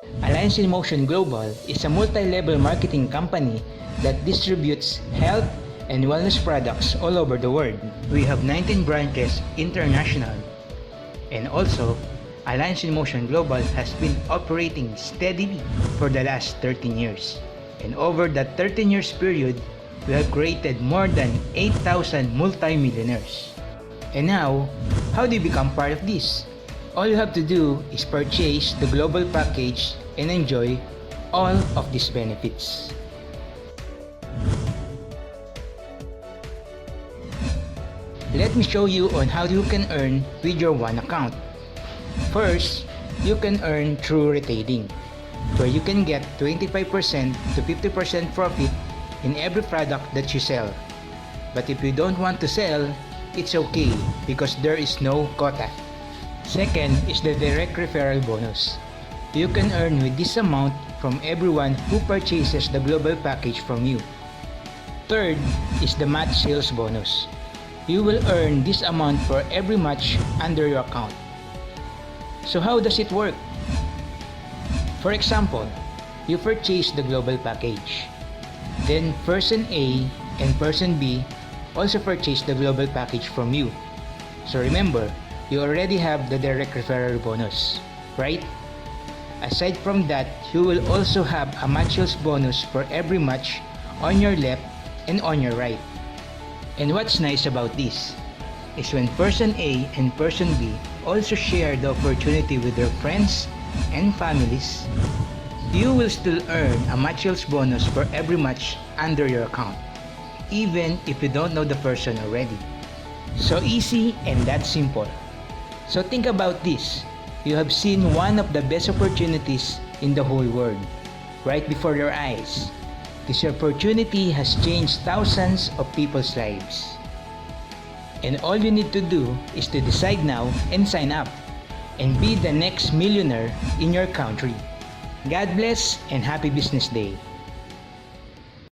Alliance in Motion Global is a multi-level marketing company that distributes health and wellness products all over the world. We have 19 branches international. And also, Alliance in Motion Global has been operating steadily for the last 13 years. And over that 13 years period, we have created more than 8,000 multi-millionaires. And now, how do you become part of this? All you have to do is purchase the global package and enjoy all of these benefits. Let me show you on how you can earn with your one account. First, you can earn through retailing, where you can get 25% to 50% profit in every product that you sell. But if you don't want to sell, it's okay because there is no quota. Second is the direct referral bonus. You can earn with this amount from everyone who purchases the global package from you. Third is the match sales bonus. You will earn this amount for every match under your account. So how does it work? For example, you purchase the global package. Then person A and person B also purchase the global package from you. So remember, you already have the direct referral bonus, right? Aside from that, you will also have a match sales bonus for every match on your left and on your right. And what's nice about this is when person A and person B also share the opportunity with their friends and families, you will still earn a match sales bonus for every match under your account, even if you don't know the person already. So easy and that simple. So think about this. You have seen one of the best opportunities in the whole world, right before your eyes. This opportunity has changed thousands of people's lives. And all you need to do is to decide now and sign up and be the next millionaire in your country. God bless and happy business day.